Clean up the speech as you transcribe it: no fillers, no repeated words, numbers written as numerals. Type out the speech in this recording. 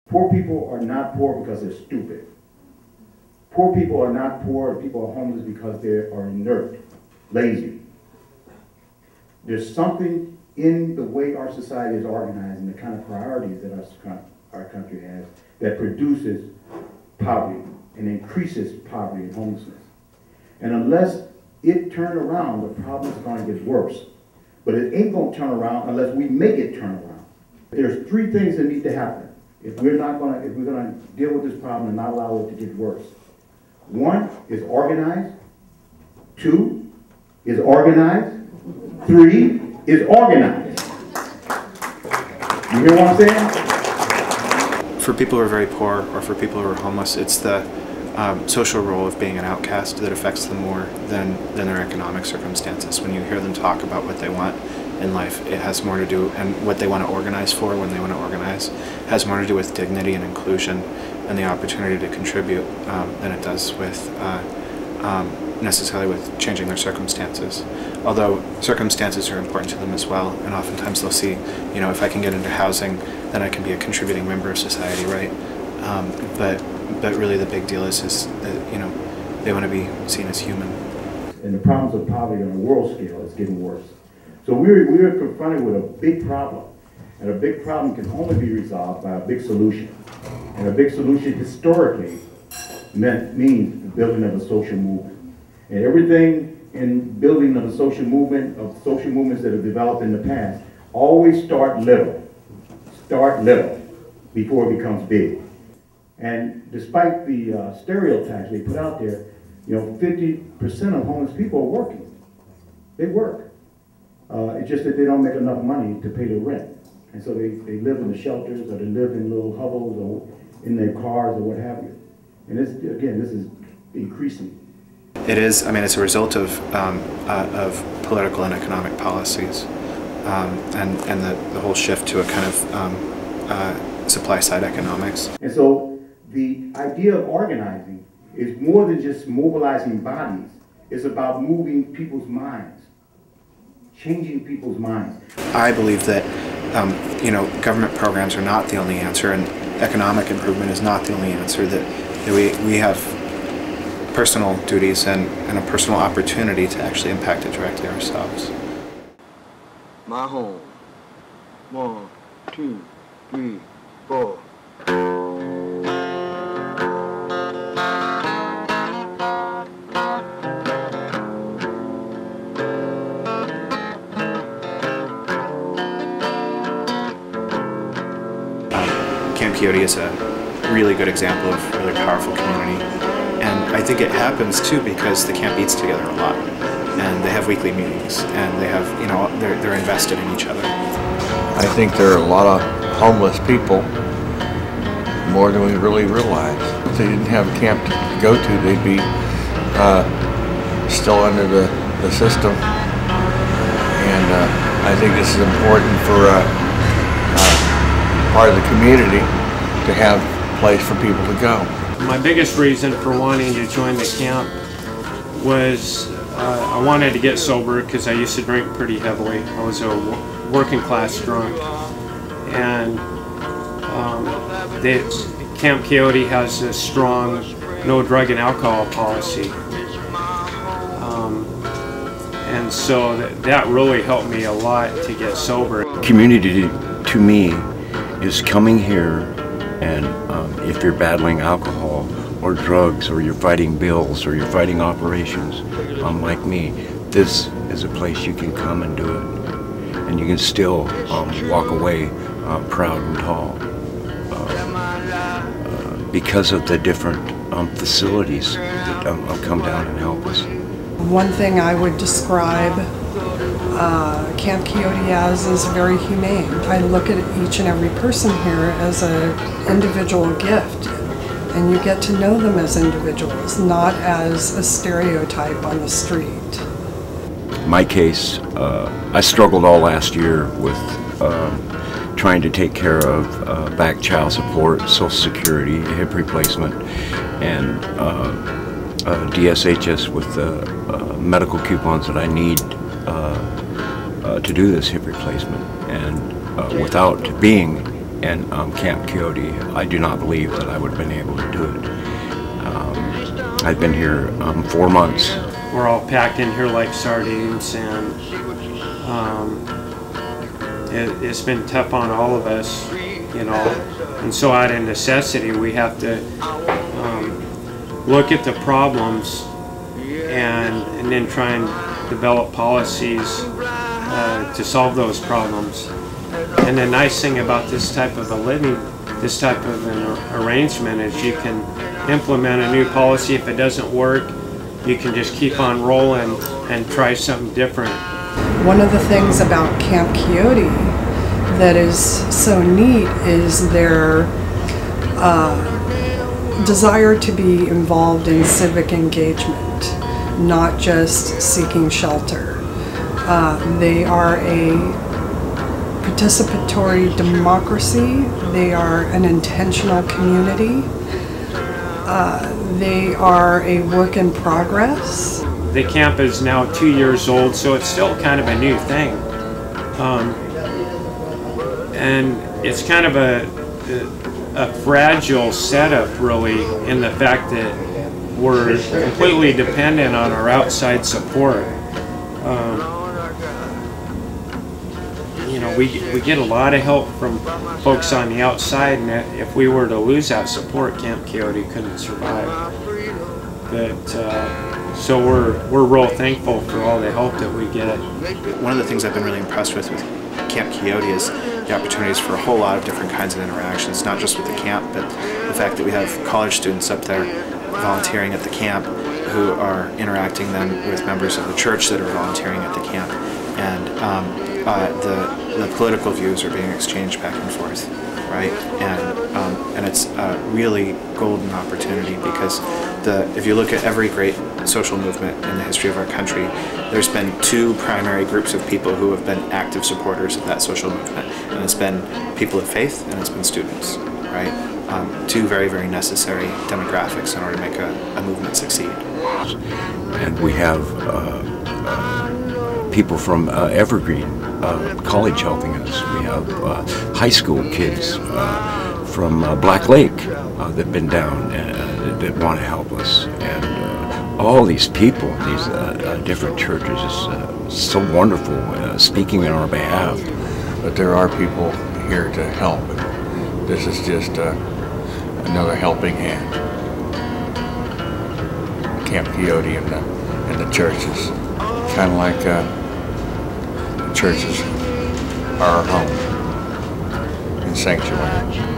Poor people are not poor because they're stupid. Poor people are not poor, people are homeless because they are inert, lazy. There's something in the way our society is organized and the kind of priorities that our country has that produces poverty and increases poverty and homelessness. And unless it turns around, the problem is going to get worse. But it ain't going to turn around unless we make it turn around. There's three things that need to happen if we're going to deal with this problem and not allow it to get worse. One is organize. Two is organize. Three is organize. You hear what I'm saying? For people who are very poor or for people who are homeless, it's the social role of being an outcast that affects them more than their economic circumstances. When you hear them talk about what they want in life, it has more to do, and what they want to organize for when they want to organize, has more to do with dignity and inclusion and the opportunity to contribute than it does with necessarily with changing their circumstances. Although circumstances are important to them as well, and oftentimes they'll see, you know, if I can get into housing, then I can be a contributing member of society, right? But really the big deal is that, you know, they want to be seen as human. And the problems of poverty on a world scale is getting worse. So we're confronted with a big problem. And a big problem can only be resolved by a big solution. And a big solution historically means the building of a social movement. And everything in building of a social movement, of social movements that have developed in the past, always start little. Start little before it becomes big. And despite the stereotypes they put out there, you know, 50% of homeless people are working. They work. It's just that they don't make enough money to pay the rent. And so they live in the shelters, or they live in little hovels, or in their cars, or what have you. And this, again, this is increasing. It is, I mean, it's a result of political and economic policies, and the whole shift to a kind of supply-side economics. And so the idea of organizing is more than just mobilizing bodies. It's about moving people's minds, changing people's minds. I believe that you know, government programs are not the only answer, and economic improvement is not the only answer. That we have personal duties and a personal opportunity to actually impact it directly ourselves. My home. 1, 2, 3, 4. Camp Quixote is a really good example of a really powerful community, and I think it happens too because the camp eats together a lot, and they have weekly meetings, and they have, you know, they're invested in each other. I think there are a lot of homeless people, more than we really realize. If they didn't have a camp to go to, they'd be still under the system, and I think this is important for part of the community to have a place for people to go. My biggest reason for wanting to join the camp was I wanted to get sober because I used to drink pretty heavily. I was a working class drunk, and Camp Quixote has a strong no drug and alcohol policy, and so that really helped me a lot to get sober. Community to me is coming here, and if you're battling alcohol or drugs, or you're fighting bills, or you're fighting operations, like me, this is a place you can come and do it, and you can still walk away proud and tall because of the different facilities that come down and help us. One thing I would describe Camp Quixote as is very humane. I look at each and every person here as an individual gift, and you get to know them as individuals, not as a stereotype on the street. My case, I struggled all last year with trying to take care of back child support, Social Security, hip replacement, and DSHS with the medical coupons that I need to do this hip replacement. And without being and Camp Quixote, I do not believe that I would have been able to do it. I've been here 4 months. We're all packed in here like sardines, and it's been tough on all of us, you know. And so out of necessity, we have to look at the problems and then try and develop policies to solve those problems. And the nice thing about this type of a living, this type of an arrangement, is you can implement a new policy. If it doesn't work, you can just keep on rolling and try something different. One of the things about Camp Quixote that is so neat is their desire to be involved in civic engagement, not just seeking shelter. They are a participatory democracy. They are an intentional community. They are a work in progress. The camp is now 2 years old, so it's still kind of a new thing. And it's kind of a fragile setup, really, in the fact that we're completely dependent on our outside support. You know, we get a lot of help from folks on the outside, and if we were to lose that support, Camp Quixote couldn't survive. But so we're real thankful for all the help that we get. One of the things I've been really impressed with Camp Quixote is the opportunities for a whole lot of different kinds of interactions, not just with the camp, but the fact that we have college students up there volunteering at the camp who are interacting then with members of the church that are volunteering at the camp. And the political views are being exchanged back and forth, right? And it's a really golden opportunity, because if you look at every great social movement in the history of our country, there's been two primary groups of people who have been active supporters of that social movement, and it's been people of faith and it's been students, right? Two very, very necessary demographics in order to make a movement succeed. And we have people from Evergreen College helping us. We have high school kids from Black Lake that have been down that want to help us. And all these people, these different churches, is so wonderful speaking on our behalf. But there are people here to help. This is just another helping hand. Camp Quixote and the churches. Kind of like the churches are our home and sanctuary.